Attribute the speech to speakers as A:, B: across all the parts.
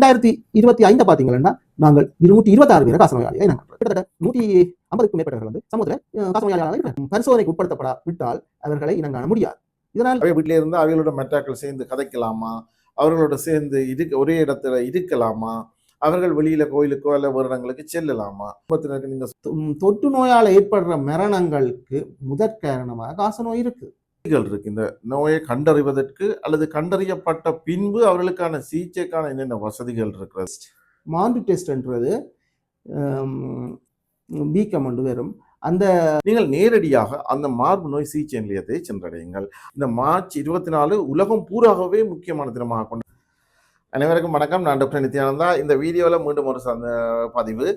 A: 2025 பார்த்தீங்கன்னா நாங்கள் 226 பேரை காசநோயாளியை நாங்கள் கிட்டத்தட்ட 150க்கும் மேற்பட்டவர்கள் வந்து சமூகத்தில் காசநோயாளியாக பரிசோதனைக்கு உட்படுத்தப்பட விட்டால் அவர்களை இனங்காண முடியாது. இதனால்
B: வீட்டிலே இருந்து அவர்களோட மெட்டாக்கள் சேர்ந்து கதைக்கலாமா, அவர்களோட சேர்ந்து ஒரே இடத்துல இருக்கலாமா, அவர்கள் வெளியில கோயிலுக்கோ அல்ல வருடங்களுக்கு செல்லலாமா? நீங்க
A: தொற்று நோயால் ஏற்படுற மரணங்களுக்கு முதற் காரணமாக காசநோய் இருக்கு.
B: இந்த நோயை கண்டறிவதற்கு அல்லது கண்டறியப்பட்ட பின்பு அவர்களுக்கான சிகிச்சைக்கான என்னென்ன வசதிகள் இருக்கிறது?
A: மாண்டு டெஸ்ட்ன்றது வீக்கம் கொண்டு வரும். அந்த
B: நீங்கள் நேரடியாக அந்த மார்பு நோய் சிகிச்சை நிலையத்தை சென்றடையுங்கள். இந்த மார்ச் 24 உலகம் பூராகவே முக்கியமான தினமாக கொண்டு. அனைவருக்கும் வணக்கம். நான் டாக்டர் நித்யானந்தா. இந்த வீடியோவில் மீண்டும் ஒரு பதிவு.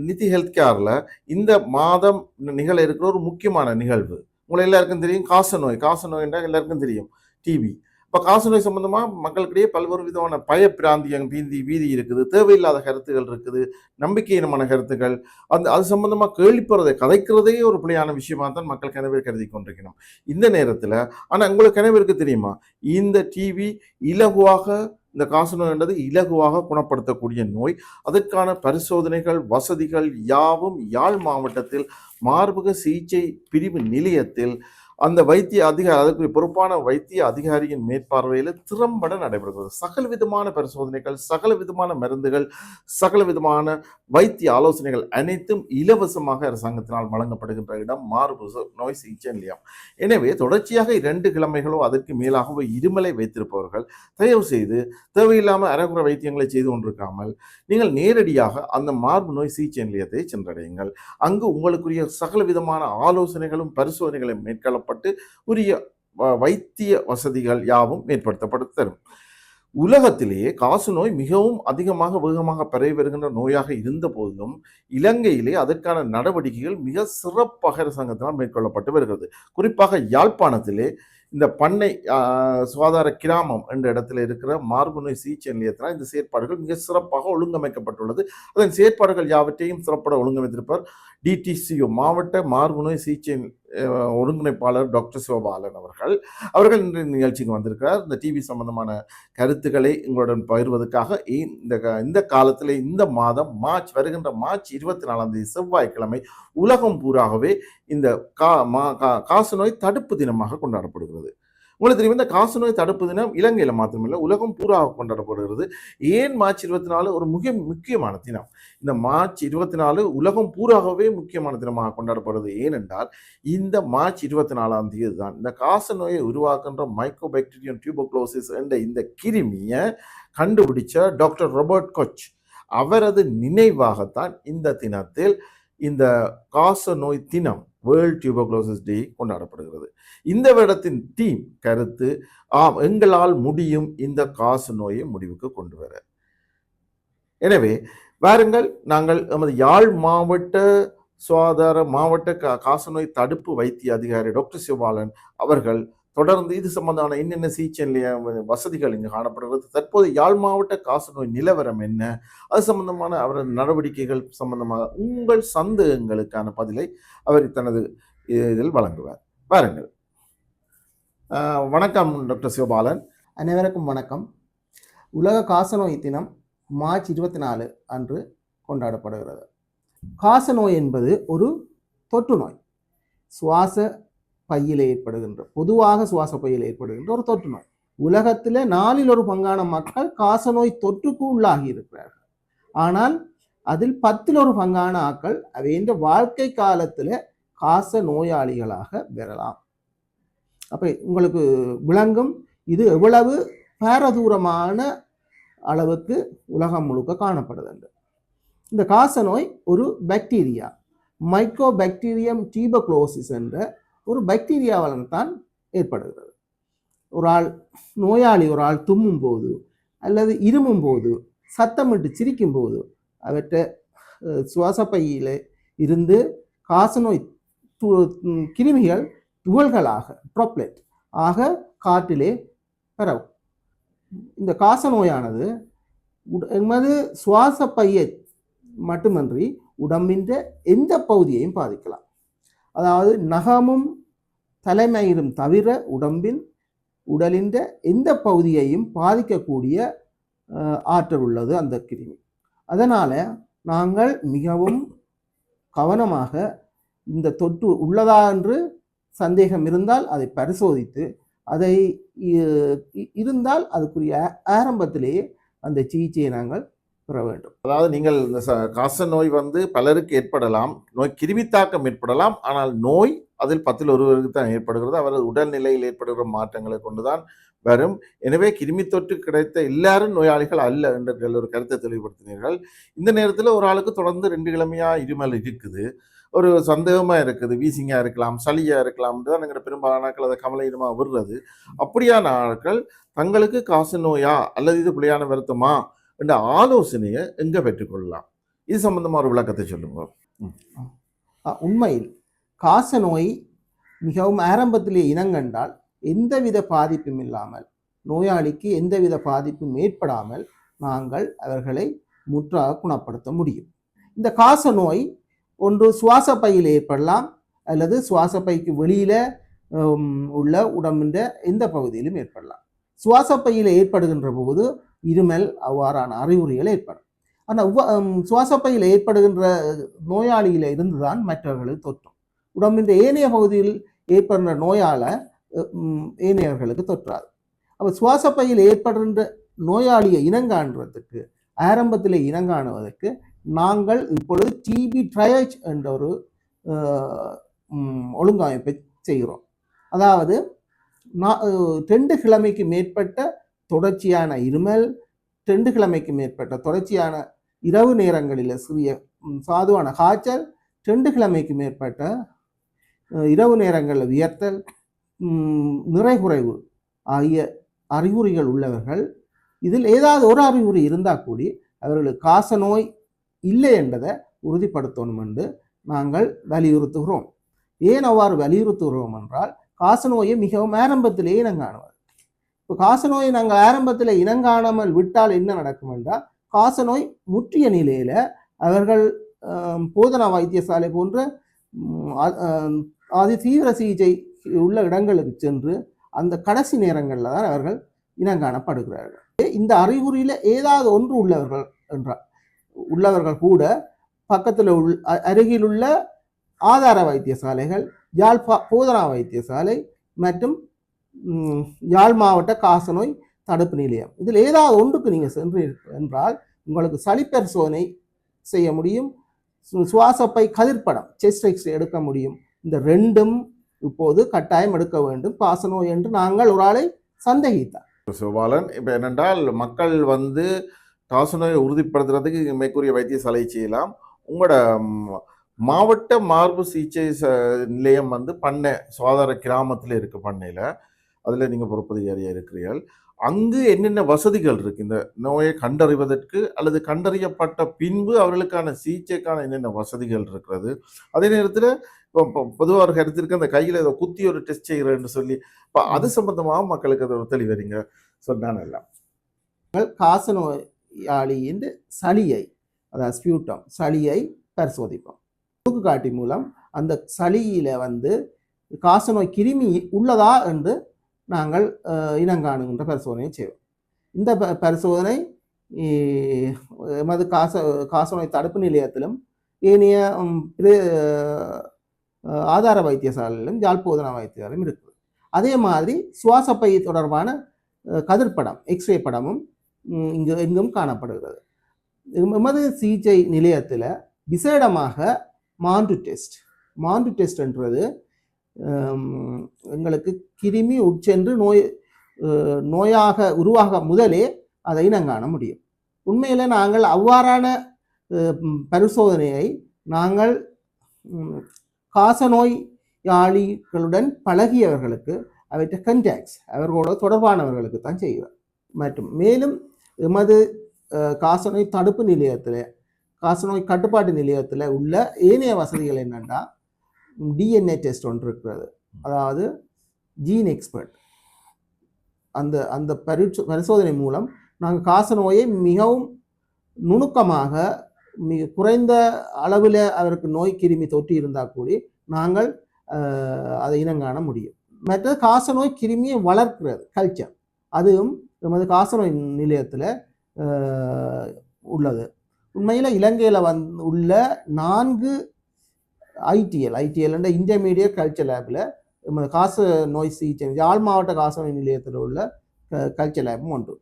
B: நிதி ஹெல்த் கேர்ல இந்த மாதம் நிகழ இருக்கிற ஒரு முக்கியமான நிகழ்வு உங்களை எல்லாருக்கும் தெரியும். காசநோய் என்றால் எல்லாருக்கும் தெரியும். டிபி. இப்போ காசநோய் சம்பந்தமாக மக்களுக்கிடையே பல்வேறு விதமான பயப்பிராந்தியம் வீதி இருக்குது, தேவையில்லாத கருத்துகள் இருக்குது, நம்பிக்கையினமான கருத்துக்கள், அது சம்பந்தமாக கேள்விப்படுறதை கதைக்கிறதே ஒரு பிள்ளையான விஷயமா தான் மக்கள் கனவே கருதி கொண்டிருக்கணும் இந்த நேரத்தில். ஆனால் உங்களுக்கு கனவிற்கு தெரியுமா, இந்த டிவி இலகுவாக, இந்த காசநோய் என்றது இலகுவாக குணப்படுத்தக்கூடிய நோய். அதற்கான பரிசோதனைகள் வசதிகள் யாவும் யாழ் மாவட்டத்தில் மார்பக சிகிச்சை பிரிவு நிலையத்தில் அந்த வைத்திய அதிகாரி, அதற்கு பொறுப்பான வைத்திய அதிகாரியின் மேற்பார்வையில் திறம்பட நடைபெறுகிறது. சகல விதமான பரிசோதனைகள், சகல விதமான மருந்துகள், சகல விதமான வைத்திய ஆலோசனைகள் அனைத்தும் இலவசமாக அரசாங்கத்தினால் வழங்கப்படுகின்ற இடம் மார்பு நோய் சிகிச்சை நிலையம். எனவே தொடர்ச்சியாக 2 கிழமைகளோ அதற்கு மேலாகவோ இருமலை வைத்திருப்பவர்கள் தயவு செய்து தேவையில்லாமல் அரைகுறை வைத்தியங்களை செய்து கொண்டிருக்காமல் நீங்கள் நேரடியாக அந்த மார்பு நோய் சிகிச்சை நிலையத்தை சென்றடையுங்கள். அங்கு உங்களுக்குரிய சகல விதமான ஆலோசனைகளும் பரிசோதனைகளும் மேற்கொள்ளப்பட்டு உரிய வைத்திய வசதிகள் யாவும் ஏற்படுத்தப்பட்டு தரும். உலகத்திலேயே காசநோய் மிகவும் அதிகமாக வேகமாக பரவி வருகின்ற நோயாக இருந்த போதிலும் இலங்கையிலே அதற்கான நடவடிக்கைகள் மிக சிறப்பாக அரசாங்கத்தினால் மேற்கொள்ளப்பட்டு வருகிறது. குறிப்பாக யாழ்ப்பாணத்திலே இந்த பண்ணை சுகாதார கிராமம் என்ற இடத்துல இருக்கிற மார்பு நோய் சிகிச்சை நிலையத்தினால் இந்த செயற்பாடுகள் மிக சிறப்பாக ஒழுங்கமைக்கப்பட்டுள்ளது. அதன் செயற்பாடுகள் யாவற்றையும் சிறப்பாக ஒழுங்கமைத்திருப்பார் டிடிசிஓ மாவட்ட மார்பு நோய் சிகிச்சை ஒருங்கிணைப்பாளர் டாக்டர் சிவபாலன் அவர்கள் இன்று நிகழ்ச்சிக்கு வந்திருக்கிறார். இந்த டிவி சம்பந்தமான கருத்துக்களை உங்களுடன் பகிர்வதற்காக இந்த காலத்தில் இந்த மாதம் வருகின்ற மார்ச் 24 செவ்வாய்க்கிழமை உலகம் பூராகவே இந்த காசநோய் தடுப்பு தினமாக கொண்டாடப்படுகிறது. உங்களுக்கு தெரியும், இந்த காசநோய் தடுப்பு தினம் இலங்கையில் மாத்திரமில்லை உலகம் பூராக கொண்டாடப்படுகிறது. ஏன் மார்ச் 24 ஒரு முக்கியமான தினம்? இந்த மார்ச் 24 உலகம் பூராகவே முக்கியமான தினமாக கொண்டாடப்படுறது ஏனென்றால் இந்த மார்ச் 24ஆம் தேதி தான் இந்த காசநோயை உருவாக்குகின்ற மைக்கோபாக்டீரியம் டியூபர்குலோசிஸ் என்ற இந்த கிருமியை கண்டுபிடிச்ச டாக்டர் ராபர்ட் கொச் அவரது நினைவாகத்தான் இந்த தினத்தில் இந்த காசநோய் தினம் வேர்ல்ட் டியூபர்குலோசிஸ் டே கொண்டாடப்படுகிறது. இந்த வருடத்தின் தீம் கருத்து எங்களால் முடியும் இந்த காசநோயை முடிவுக்கு கொண்டு வர. எனவே வாருங்கள், நாங்கள் நமது யாழ் மாவட்ட சுகாதார மாவட்ட காசநோய் தடுப்பு வைத்திய அதிகாரி டாக்டர் சிவபாலன் அவர்கள் தொடர்ந்து இது சம்பந்தமான என்னென்ன சிகிச்சை நிலைய வசதிகள் இங்கு காணப்படுகிறது, தற்போது யாழ் மாவட்ட காசநோய் நிலவரம் என்ன, அது சம்பந்தமான அவரது நடவடிக்கைகள் சம்பந்தமாக உங்கள் சந்தேகங்களுக்கான பதிலை அவர் தனது இதில் வழங்குவார். பாருங்கள். வணக்கம் டாக்டர் சிவபாலன்.
A: அனைவருக்கும் வணக்கம். உலக காசநோய் தினம் மார்ச் 24 அன்று கொண்டாடப்படுகிறது. காசநோய் என்பது ஒரு தொற்று நோய். பொதுவாக சுவாச பையில் ஏற்படுகின்ற ஒரு தொற்று நோய். உலகத்தில் 4 பங்கான மக்கள் காசநோய் தொற்றுக்கு உள்ளாகி இருக்கிறார்கள். ஆனால் அதில் 10 பங்கான ஆக்கள் அவையின் வாழ்க்கை காலத்தில் காச நோயாளிகளாக பெறலாம். அப்போ உங்களுக்கு விளங்கும் இது எவ்வளவு பாரதூரமான அளவுக்கு உலகம் முழுக்க காணப்படுது. இந்த காசநோய் ஒரு பாக்டீரியா, மைக்கோபாக்டீரியம் டியூபர்குலோசிஸ் என்ற ஒரு பாக்டீரியாவால் தான் ஏற்படுகிறது. ஒரு ஆள் தும்மும் போது அல்லது இருமும் போது சத்தமிட்டு சிரிக்கும் போது அவற்றை சுவாசப்பையில் இருந்து காசநோய் கிருமிகள் துகள்களாக ட்ராப்லெட் ஆக காற்றிலே பரவும். இந்த காசநோயானது எமது சுவாசப்பையை மட்டுமன்றி உடம்பின் எந்த பகுதியையும் பாதிக்கலாம். அதாவது நகமும் தலைமயிரும் தவிர உடலின் எந்த பகுதியையும் பாதிக்கக்கூடிய ஆற்றல் உள்ளது அந்த கிருமி. அதனால் நாங்கள் மிகவும் கவனமாக இந்த தொற்று உள்ளதா என்று சந்தேகம் இருந்தால் அதை பரிசோதித்து அதை இருந்தால் அதுக்குரிய ஆரம்பத்திலேயே அந்த சிகிச்சையை நாங்கள் பெற வேண்டும்.
B: அதாவது நீங்கள் இந்த காச நோய் வந்து பலருக்கு ஏற்படலாம், நோய் கிருமி தாக்கம் ஏற்படலாம், ஆனால் நோய் அதில் 10 ஒருவருக்கு தான் ஏற்படுகிறது. அவரது உடல்நிலையில் ஏற்படுகிற மாற்றங்களை கொண்டுதான் வரும். எனவே கிருமி தொற்று கிடைத்த எல்லாரும் நோயாளிகள் அல்ல என்ற ஒரு கருத்தை தெளிவுபடுத்தினீர்கள். இந்த நேரத்தில் ஒரு ஆளுக்கு தொடர்ந்து 2 கிழமையா இருமல் இருக்குது, ஒரு சந்தேகமா இருக்குது, வீசிங்கா இருக்கலாம், சளியா இருக்கலாம் தான் எங்கிற பெரும்பாலான ஆட்கள் அதை கமலையிடமா விடுறது. அப்படியான ஆட்கள் தங்களுக்கு காச நோயா அல்லது இது பிள்ளையான வருத்தமா என்ற ஆலோசனையை எங்க பெற்றுக்கொள்ளலாம்? இது சம்பந்தமா ஒரு விளக்கத்தை சொல்லுங்க.
A: உண்மையில் காச நோய் மிகவும் ஆரம்பத்திலே இனங்கண்டால் எந்தவித பாதிப்பும் இல்லாமல், நோயாளிக்கு எந்தவித பாதிப்பும் ஏற்படாமல் நாங்கள் அவர்களை முற்றாக குணப்படுத்த முடியும். இந்த காச நோய் ஒன்று சுவாச பையில் ஏற்படலாம், அல்லது சுவாச பைக்கு வெளியில உள்ள உடம்பின் எந்த பகுதியிலும் ஏற்படலாம். சுவாச பையில் ஏற்படுகின்ற போது இருமல் அவ்வாறான அறிகுறிகள் ஏற்படும். ஆனால் சுவாச பையில் ஏற்படுகின்ற நோயாளியில இருந்துதான் மற்றவர்களுக்கு தொற்றும். உடம்பின் ஏனைய பகுதியில் ஏற்படுகின்ற நோயால ஏனையவர்களுக்கு தொற்றாது. அப்போ சுவாச பையில் ஏற்படுகின்ற நோயாளியை இனங்காணுறதுக்கு, ஆரம்பத்தில் இனங்காணுவதற்கு நாங்கள் இப்பொழுது டிபி ட்ரையேஜ் என்ற ஒரு ஒழுங்கமைப்பை செய்கிறோம். அதாவது 2 கிழமைக்கு மேற்பட்ட தொடர்ச்சியான இருமல், 2 கிழமைக்கு மேற்பட்ட தொடர்ச்சியான இரவு நேரங்களில் சிறிய சாதுவான காய்ச்சல், 2 கிழமைக்கு மேற்பட்ட இரவு நேரங்களில் வியர்த்தல், நிறைகுறைவு ஆகிய அறிகுறிகள் உள்ளவர்கள், இதில் ஏதாவது ஒரு அறிகுறி இருந்தால் கூடி அவர்களுக்கு காச நோய் இல்லை என்றதை உறுதிப்படுத்தணும் என்று நாங்கள் வலியுறுத்துகிறோம். ஏன் அவ்வாறு வலியுறுத்துகிறோம் என்றால், காச நோயை மிகவும் ஆரம்பத்திலேயே இனங்காணுவது. இப்போ காச நோயை நாங்கள் ஆரம்பத்தில் இனங்காணாமல் விட்டால் என்ன நடக்கும் என்றால், காச நோய் முற்றிய நிலையில் அவர்கள் போதனா வைத்தியசாலை போன்ற அதி தீவிர சிகிச்சை உள்ள இடங்களுக்கு சென்று அந்த கடைசி நேரங்களில் தான் அவர்கள் இனங்காணப்படுகிறார்கள். இந்த அறிகுறியில் ஏதாவது ஒன்று உள்ளவர்கள் கூட பக்கத்தில் அருகில் உள்ள ஆதார வைத்தியசாலைகள், யாழ் போதனா வைத்தியசாலை மற்றும் யாழ் மாவட்ட காசநோய் தடுப்பு நிலையம், இதில் ஏதாவது ஒன்றுக்கு நீங்கள் சென்று என்றால் உங்களுக்கு சளி பரிசோதனை செய்ய முடியும், சுவாசப்பை கதிர்ப்படம் செஸ்ட் எக்ஸ்ரே எடுக்க முடியும். இந்த ரெண்டும் இப்போது கட்டாயம் எடுக்க வேண்டும் காசநோய் என்று நாங்கள் ஒரு ஆளை சந்தேகித்தார்.
B: சிவபாலன், இப்போ என்னென்றால் மக்கள் வந்து காசநோயை உறுதிப்படுத்துறதுக்கு மேற்கூறிய வைத்தியசாலை செய்யலாம். உங்களோட மாவட்ட மார்பு சிகிச்சை நிலையம் வந்து பண்ணை சுகாதார கிராமத்தில் இருக்கு. பண்ணையில் அதில் நீங்கள் பொறுப்பதிகாரியாக இருக்கிறீர்கள். அங்கு என்னென்ன வசதிகள் இருக்கு இந்த நோயை கண்டறிவதற்கு, அல்லது கண்டறியப்பட்ட பின்பு அவர்களுக்கான சிகிச்சைக்கான என்னென்ன வசதிகள் இருக்கிறது? அதே நேரத்தில் இப்போ பொதுவாக ஒரு கருத்து இருக்கு, அந்த கையில் ஏதோ குத்தி ஒரு டெஸ்ட் செய்கிறேன்னு சொல்லி, இப்போ அது சம்பந்தமாக மக்களுக்கு அதை தெளிவறிங்க சொன்னான். எல்லாம்
A: காசநோயாளியின் சளியை, அதாவது ஸ்பியூட்டம் சளியை பரிசோதிப்போம். தூக்குக்காட்டி மூலம் அந்த சளியில வந்து காசநோய் கிருமி உள்ளதா என்று நாங்கள் இனங்காணுகின்ற பரிசோதனை செய்வோம். இந்த பரிசோதனை எமது காசநோய் தடுப்பு நிலையத்திலும் ஏனைய ஆதார வைத்தியசாலையிலும் யாழ் போதனா வைத்தியசாலையும் இருக்குது. அதே மாதிரி சுவாசப்பை தொடர்பான கதிர்படம் எக்ஸ்ரே படமும் எங்கும் காணப்படுகிறது. எமது சிகிச்சை நிலையத்தில் விசேடமாக மாண்டு டெஸ்ட் என்றது எங்களுக்கு கிருமி உட்சென்று நோயாக உருவாக முதலே அதை இனங்காண முடியும். உண்மையில் நாங்கள் அவ்வாறான பரிசோதனையை நாங்கள் காசநோயாளிகளுடன் பழகியவர்களுக்கு, அவற்றை கண்டாக்ட்ஸ் அவர்களோட தொடர்பானவர்களுக்கு தான் செய்வார். மற்றும் மேலும் எமது காசநோய் தடுப்பு நிலையத்தில், காசநோய் கட்டுப்பாட்டு நிலையத்தில் உள்ள ஏனைய வசதிகள் என்னென்னா, டிஎன்ஏ டெஸ்ட் ஒன்று இருக்கிறது, அதாவது ஜீன் எக்ஸ்பர்ட். அந்த பரிசோதனை மூலம் நாங்கள் காசநோயை மிகவும் நுணுக்கமாக, மிக குறைந்த அளவில் அவருக்கு நோய் கிருமி தொற்றி இருந்தால் கூடி நாங்கள் அதை இனங்காண முடியும். மற்றது காசநோய் கிருமியை வளர்க்கிறது கல்ச்சர், அதுவும் நமது காசநோய் நிலையத்தில் உள்ளது. உண்மையில் இலங்கையில் உள்ள 4 ஐடிஎல் என்ற இன்டர்மீடியட் கல்ச்சர் லேபில் காச நோய் சிகிச்சை யாழ் மாவட்ட காசநோய் நிலையத்தில் உள்ள கல்ச்சர் லேபும் உண்டு.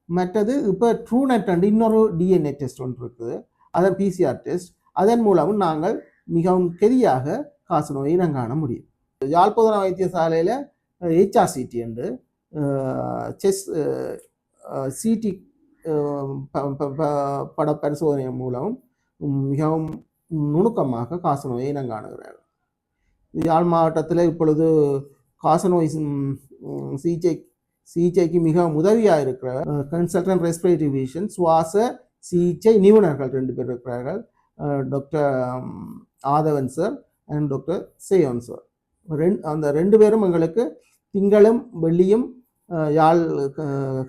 A: மற்றது இப்போ ட்ரூநெட் அண்ட் இன்னொரு டிஎன்ஏ டெஸ்ட் ஒன்று இருக்குது, அதன் பிசிஆர் டெஸ்ட். அதன் மூலமும் நாங்கள் மிகவும் கெதியாக காசநோயை நாங்கள் காண முடியும். யாழ்ப்பாண வைத்தியசாலையில் HRCT என்று செஸ் சிடி பட பரிசோதனை மூலம் மிகவும் நுணுக்கமாக காசநோயை நாங்கள் காணுகிறார்கள். யாழ் மாவட்டத்தில் இப்பொழுது காசநோய் சிகிச்சைக்கு மிகவும் உதவியாக இருக்கிற கன்சல்டன்ட் ரெஸ்பிரேட்டரி டிவிஷன் சுவாச சிகிச்சை நிபுணர்கள் 2 பேர் இருக்கிறார்கள், doctor Aadhavan sir and doctor Seyon sir. அந்த 2 பேரும் எங்களுக்கு திங்களும் வெள்ளியும் யாழ்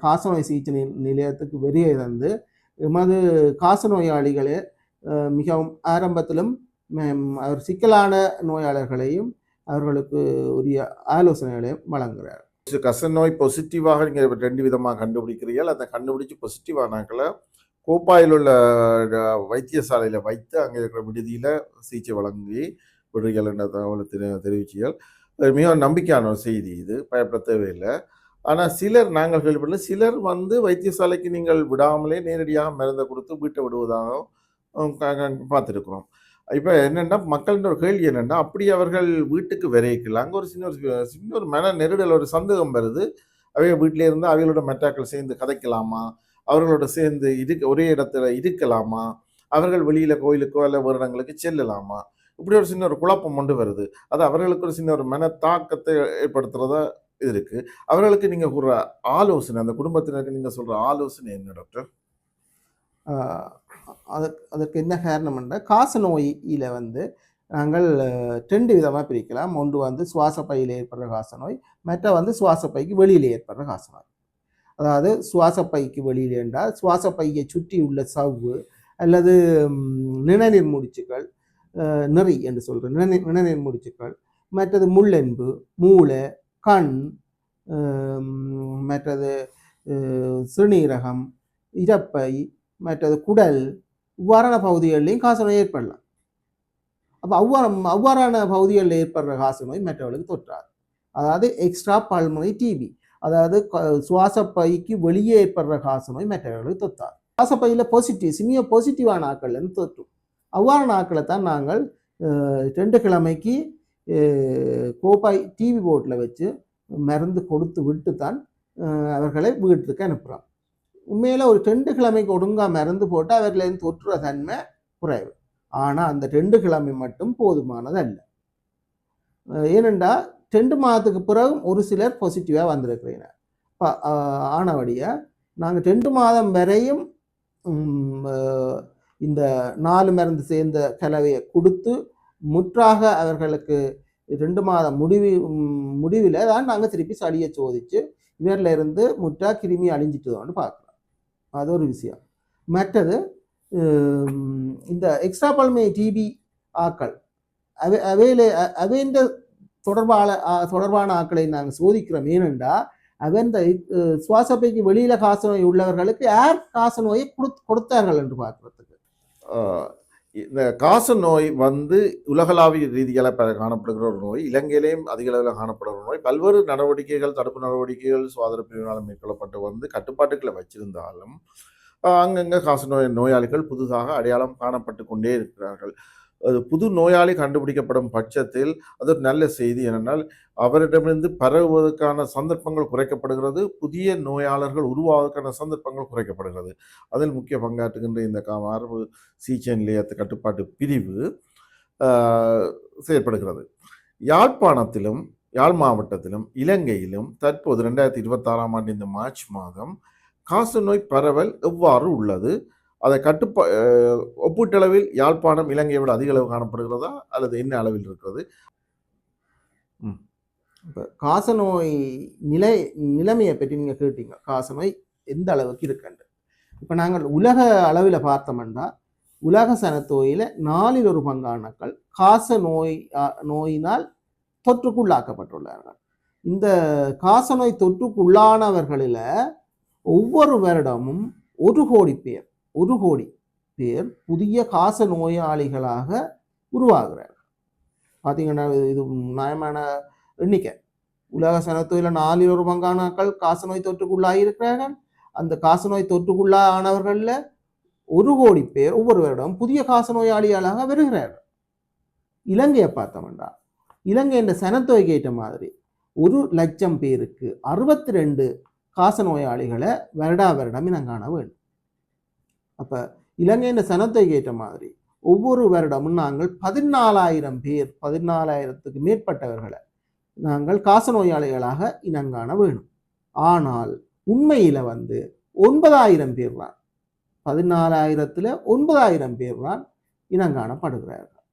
A: காசநோய் சிகிச்சை நிலையத்துக்கு வெளியே தந்து எமது காசநோயாளிகளே மிகவும் ஆரம்பத்திலும் அவர் சிக்கலான நோயாளர்களையும் அவர்களுக்கு உரிய ஆலோசனைகளையும் வழங்குகிறார்.
B: காசநோய் பாசிட்டிவாக நீங்கள் 2 விதமாக கண்டுபிடிக்கிறீர்கள். அந்த கண்டுபிடிச்சி பாசிட்டிவானாக்களை கோப்பாயில் உள்ள வைத்தியசாலையில் வைத்து அங்கே இருக்கிற விடுதியில் சிகிச்சை வழங்கி விடுறீர்கள் என்ற தகவலை தெரிவிச்சிகள். மிகவும் நம்பிக்கையான ஒரு செய்தி, இது பயப்பட தேவையில்லை. ஆனால் நாங்கள் கேள்விப்படல, சிலர் வைத்தியசாலைக்கு நீங்கள் விடாமலே நேரடியாக மருந்தை கொடுத்து வீட்டை விடுவதாக பார்த்துருக்குறோம். இப்போ என்னென்னா மக்கள்கிட்ட ஒரு கேள்வி என்னென்னா, அப்படி அவர்கள் வீட்டுக்கு விரைக்கலாம், அங்கே ஒரு சின்ன ஒரு மன நெருடல், ஒரு சந்தேகம் வருது. அவைய வீட்டிலே இருந்து அவைகளோட மெட்டாக்கள் சேர்ந்து கதைக்கலாமா, அவர்களோட சேர்ந்து ஒரே இடத்துல இருக்கலாமா, அவர்கள் வெளியில் கோயிலுக்கோ அல்ல வேறு இடங்களுக்கு செல்லலாமா, இப்படி ஒரு சின்ன ஒரு குழப்பம் கொண்டு வருது. அது அவர்களுக்கு ஒரு சின்ன ஒரு மன தாக்கத்தை ஏற்படுத்துறதா இது இருக்கு. அவர்களுக்கு நீங்கள் ஒரு ஆலோசனை, அந்த குடும்பத்தினருக்கு நீங்கள் சொல்கிற ஆலோசனை என்ன டாக்டர்?
A: அதற்கு என்ன காரணம்னா, காசநோயில நாங்கள் 2 விதமாக பிரிக்கலாம். ஒன்று சுவாச பையில் ஏற்படுற காசநோய், மற்ற சுவாச பைக்கு வெளியில் ஏற்படுற காசநோய். அதாவது சுவாச பைக்கு வெளியில் என்றால் சுவாச பையை சுற்றி உள்ள சவ்வு அல்லது நிணநீர் முடிச்சுக்கள், நெறி என்று சொல்கிற நிணநீர் முடிச்சுக்கள், மற்றது முள்ளென்பு, மூளை, கண், மற்றது சிறுநீரகம், இரப்பை, மற்றது குடல், இவ்வாறான பகுதிகளிலையும் காசநோய் ஏற்படலாம். அப்போ அவ்வாறான பகுதிகளில் ஏற்படுற காசநோய் மற்றவர்களுக்கு தொற்றாது. அதாவது எக்ஸ்ட்ரா பல்மனரி டிபி, அதாவது சுவாச பைக்கு வெளியே ஏற்படுற காசநோய் மற்றவர்களுக்கு தொற்றாது. சுவாச பையில் சிமியோ பாசிட்டிவான ஆக்கள்லேருந்து தொற்றும். அவ்வாறான ஆக்களை தான் நாங்கள் 2 கிழமைக்கு கோப்பாய் டிவி போர்ட்டில் வச்சு மருந்து கொடுத்து விட்டு தான் அவர்களை வீட்டுக்கு அனுப்புகிறோம். உண்மையில் ஒரு 2 கிழமைக்கு ஒழுங்காக மருந்து போட்டு அவர்களிருந்து தொற்றுற தன்மை குறைவு. ஆனால் அந்த 2 கிழமை மட்டும் போதுமானது அல்ல. ஏனென்றால் 2 மாதத்துக்கு பிறகு ஒரு சிலர் பாசிட்டிவாக வந்திருக்கிறீங்க. ஆனபடியாக நாங்கள் 2 மாதம் வரையும் இந்த 4 மருந்து சேர்ந்த கலவையை கொடுத்து முற்றாக அவர்களுக்கு 2 மாதம் முடிவில் தான் நாங்கள் திருப்பி சளியை சோதித்து இவரில் இருந்து முற்றா கிருமி அழிஞ்சிட்டுதோன்னு பார்க்குறோம். அது ஒரு விஷயம். மற்றது இந்த எக்ஸ்ட்ரா பல்மனரி டிபி ஆக்கள் அவைந்த தொடர்பான ஆக்களை நாங்கள் சோதிக்கிறோம். ஏனென்றா அவன் சுவாசப்பைக்கு வெளியில் காசநோய் உள்ளவர்களுக்கு யார் காசநோயை கொடுத்தார்கள் என்று பார்க்குறதுக்கு.
B: இந்த காசநோய் உலகளாவிய ரீதியில் காணப்படுகிற ஒரு நோய், இலங்கையிலேயும் அதிக அளவில் காணப்படுகிற ஒரு நோய். பல்வேறு நடவடிக்கைகள், தடுப்பு நடவடிக்கைகள் சுகாதார பிரிவினால் மேற்கொள்ளப்பட்டு கட்டுப்பாட்டுக்களை வச்சிருந்தாலும் அங்கங்கே காசநோய் நோயாளிகள் புதுசாக அடையாளம் காணப்பட்டு கொண்டே இருக்கிறார்கள். அது புது நோயாளி கண்டுபிடிக்கப்படும் பட்சத்தில் அது ஒரு நல்ல செய்தி. ஏனென்றால் அவரிடமிருந்து பரவுவதற்கான சந்தர்ப்பங்கள் குறைக்கப்படுகிறது, புதிய நோயாளர்கள் உருவாவதற்கான சந்தர்ப்பங்கள் குறைக்கப்படுகிறது. அதில் முக்கிய பங்காற்றுகின்ற இந்த மார்பு சிகிச்சை நிலையத்து கட்டுப்பாட்டு பிரிவு செயல்படுகிறது. யாழ்ப்பாணத்திலும் யாழ் மாவட்டத்திலும் இலங்கையிலும் தற்போது 2026ஆம் ஆண்டு இந்த மார்ச் மாதம் காசநோய் பரவல் எவ்வாறு உள்ளது? அதை ஒப்பீட்டளவில் யாழ்ப்பாணம் இலங்கையை விட அதிக அளவு காணப்படுகிறதா அல்லது என்ன அளவில் இருக்கிறது?
A: இப்போ காசநோய் நிலைமையை பற்றி நீங்கள் கேட்டீங்க, காசநோய் எந்த அளவுக்கு இருக்குன்னு. இப்போ நாங்கள் உலக அளவில் பார்த்தோம்னா உலக சனத்தொகையில் 4 பங்கானக்கள் நோயினால் தொற்றுக்குள்ளாக்கப்பட்டுள்ளார்கள். இந்த காசநோய் தொற்றுக்குள்ளானவர்களில் ஒவ்வொரு வருடமும் 1 கோடி பேர் புதிய காச நோயாளிகளாக உருவாகிறார். பார்த்தீங்கன்னா இது நியாயமான எண்ணிக்கை. உலக சனத்தொகையில் 4/1 காசநோய் தொற்றுக்குள்ளாகி இருக்கிறார்கள். அந்த காசநோய் தொற்றுக்குள்ளானவர்களில் 1 கோடி பேர் ஒவ்வொரு வருடம் புதிய காச நோயாளிகளாக வருகிறார்கள். இலங்கையை பார்த்தோம்னா இலங்கை என்ற சனத்தொகைக்கு ஏற்ற மாதிரி 1,00,000 பேருக்கு 62 காச நோயாளிகளை வருடம் இனங்காண வேண்டும். அப்போ இலங்கை என்ற சனத்தொகைக்கு ஏற்ற மாதிரி ஒவ்வொரு வருடமும் நாங்கள் 14,000த்துக்கு மேற்பட்டவர்களை நாங்கள் காச நோயாளிகளாக இனங்காண வேணும். ஆனால் உண்மையில் 9,000 பேர் தான், 14,000ல் 9,000 பேர் தான் இனங்காணப்படுகிறார்கள்.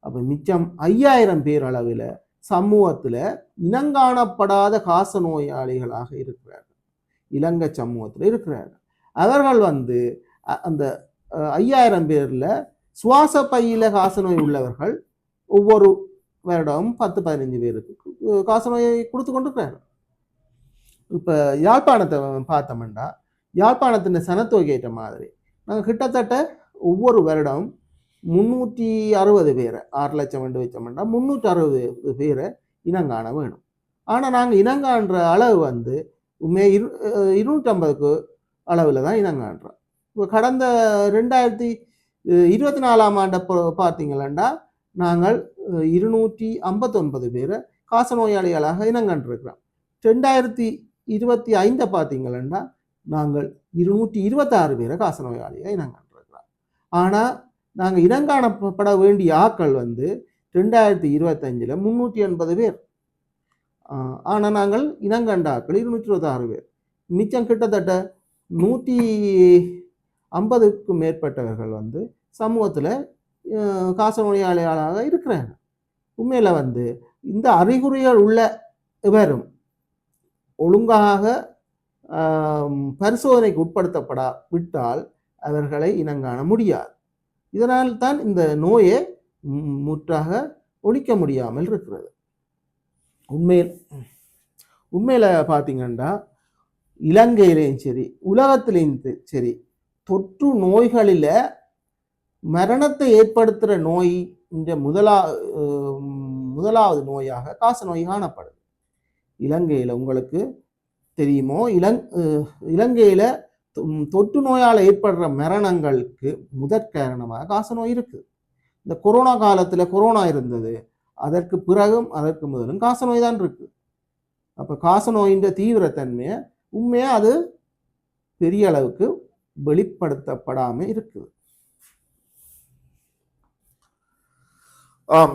A: அப்போ மிச்சம் 5,000 பேர் அளவில் சமூகத்தில் இனங்காணப்படாத காச நோயாளிகளாக இருக்கிறார்கள். இலங்கை சமூகத்தில் இருக்கிறார்கள். அவர்கள் அந்த 5,000 பேரில் சுவாச பையில காசநோய் உள்ளவர்கள் ஒவ்வொரு வருடம் 10-15 பேருக்கு காசநோயை கொடுத்து கொண்டிருக்கிறார்கள். இப்போ யாழ்ப்பாணத்தை பார்த்தோம்னா யாழ்ப்பாணத்தின் சனத்தொகை ஏற்ற மாதிரி நாங்கள் கிட்டத்தட்ட ஒவ்வொரு வருடம் 360 பேரை 6 லட்சம் என்று வச்சோம்னா 360 பேரை இனங்காண வேணும். ஆனால் நாங்கள் இனங்காண்ற அளவு உண்மையை 250க்கு அளவில் தான் இனங்காண்றோம். இப்போ கடந்த 2024ஆம் ஆண்டை பார்த்தீங்களா நாங்கள் 259 பேரை காச நோயாளிகளாக இனங்கண்டிருக்கிறோம். 2025 பார்த்தீங்களா நாங்கள் 226 பேரை காச நோயாளியாக இனங்கண்டிருக்கிறோம். ஆனால் நாங்கள் இனங்காணப்பட வேண்டிய ஆட்கள் 2025ல் 380 பேர். ஆனால் நாங்கள் இனங்கண்ட ஆட்கள் 226 பேர். மிச்சம் கிட்டத்தட்ட 150க்கும் மேற்பட்டவர்கள் சமூகத்தில் காச நோயாளிகளாக இருக்கிறாங்க. உண்மையில் இந்த அறிகுறிகள் உள்ள இவரும் ஒழுங்காக பரிசோதனைக்கு உட்படுத்தப்படா விட்டால் அவர்களை இனங்காண முடியாது. இதனால் தான் இந்த நோயை முற்றாக ஒழிக்க முடியாமல் இருக்கிறது. உண்மையில் பார்த்தீங்கன்னா இலங்கையிலையும் சரி உலகத்திலையும் சரி தொற்று நோய்களில் மரணத்தை ஏற்படுத்துகிற நோய் இந்த முதலாவது நோயாக காச நோய் காணப்படுது. இலங்கையில் உங்களுக்கு தெரியுமோ இலங்கையில் தொற்று நோயால் ஏற்படுற மரணங்களுக்கு முதற் காரணமாக காச நோய் இருக்குது. இந்த கொரோனா காலத்தில் கொரோனா இருந்தது, அதற்கு பிறகும் அதற்கு முதலும் காச நோய் தான் இருக்குது. அப்போ காச நோயின் தீவிரத்தன்மையை உண்மையாக அது பெரிய அளவுக்கு வெளிப்படுத்தப்படாமல் இருக்குது.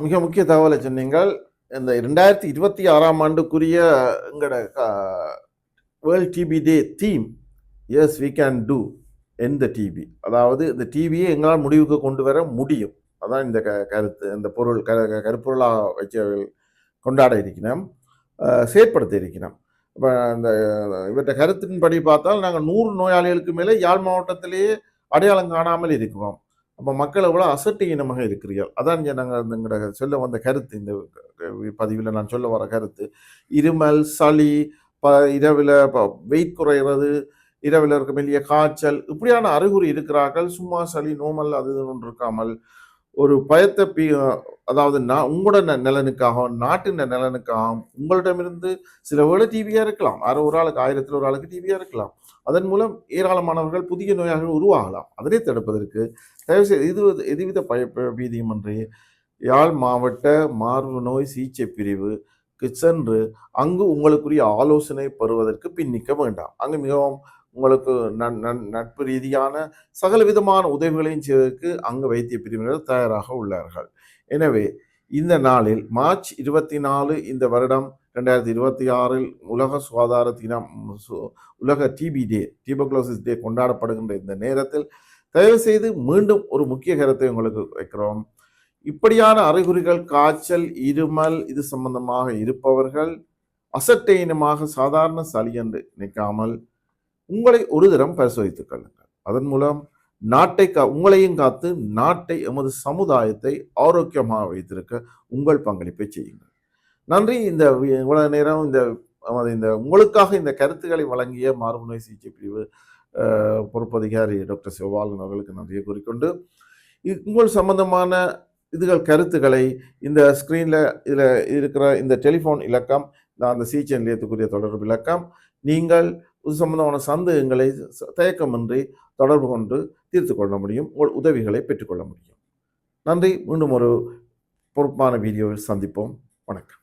B: மிக முக்கிய தகவலை சொன்னீங்கள். இந்த 2026ஆம் ஆண்டுக்குரிய எங்களோட world TB day theme yes we can do எந்த டிபி, அதாவது இந்த டிபியை எங்களால் முடிவுக்கு கொண்டு வர முடியும். அதான் இந்த கருத்து, இந்த பொருள் கருப்பொருளாக வச்சு கொண்டாட இருக்கிறோம், செயற்படுத்த இருக்கிறோம். இப்போ இந்த இவற்றை கருத்தின்படி பார்த்தால் நாங்கள் 100 நோயாளிகளுக்கு மேலே யாழ் மாவட்டத்திலேயே அடையாளம் காணாமல் இருக்கிறோம். அப்போ மக்கள் எவ்வளோ அசட்டியினமாக இருக்கிறீர்கள். அதான் நாங்கள் எங்களோட சொல்ல வந்த கருத்து. இந்த பதிவில் நான் சொல்ல வர கருத்து, இருமல், சளி, இரவில் வெயிட் குறைகிறது, இரவில் இருக்க மெல்லிய காய்ச்சல், இப்படியான அறிகுறி இருக்கிறார்கள். சும்மா சளி நோமல் அது ஒன்று இருக்காமல் ஒரு பயத்தை அதாவது உங்களோட நலனுக்காக நாட்டின் நலனுக்காக உங்களிடமிருந்து சில வேளை டிவியாக இருக்கலாம், ஒரு ஆளுக்கு 1000ல் ஒரு ஆளுக்கு டிவியாக இருக்கலாம். அதன் மூலம் ஏராளமானவர்கள் புதிய நோயாளிகள் உருவாகலாம். அதனை தடுப்பதற்கு தயவுசெய்து எதுவித பீதியுமின்றி யாழ் மாவட்ட மார்பு நோய் சிகிச்சை பிரிவுக்கு சென்று அங்கு உங்களுக்குரிய ஆலோசனை பெறுவதற்கு பின்னிக்க வேண்டாம். அங்கு மிகவும் உங்களுக்கு நட்பு ரீதியான சகல விதமான உதவிகளையும் செய்வதற்கு அங்கு வைத்திய பிரிவினர் தயாராக உள்ளார்கள். எனவே இந்த நாளில் மார்ச் 24 இந்த வருடம் 2026 உலக சுகாதார தினம், உலக டிபி டே, டியூபர்குலோசிஸ் டே கொண்டாடப்படுகின்ற இந்த நேரத்தில் தயவு செய்து மீண்டும் ஒரு முக்கிய கருத்தை உங்களுக்கு வைக்கிறோம். இப்படியான அறிகுறிகள் காய்ச்சல், இருமல் இது சம்பந்தமாக இருப்பவர்கள் அசட்டையினமாக சாதாரண சளி என்று நினைக்காமல் உங்களை ஒரு தரம் பரிசோதித்துக் கொள்ளுங்கள். அதன் மூலம் நாட்டை உங்களையும் காத்து நாட்டை எமது சமுதாயத்தை ஆரோக்கியமாக வைத்திருக்க உங்கள் பங்களிப்பை செய்யுங்கள். நன்றி. இந்த இவ்வளவு நேரம் இந்த இந்த உங்களுக்காக இந்த கருத்துக்களை வழங்கிய மார்பு நோய் சிகிச்சை பிரிவு பொறுப்பதிகாரி டாக்டர் சிவபாலன் அவர்களுக்கு நன்றியை கூறிக்கொண்டு உங்கள் சம்பந்தமான கருத்துக்களை இந்த ஸ்க்ரீனில் இதில் இருக்கிற இந்த டெலிஃபோன் இலக்கம், அந்த சிகிச்சை நிலையத்துக்குரிய தொடர்பு இலக்கம், நீங்கள் இது சம்பந்தமான சந்தேகங்களை தயக்கமின்றி தொடர்பு கொண்டு தீர்த்து கொள்ள முடியும், உங்கள் உதவிகளை பெற்றுக்கொள்ள முடியும். நன்றி. மீண்டும் ஒரு பொறுப்பான வீடியோவில் சந்திப்போம். வணக்கம்.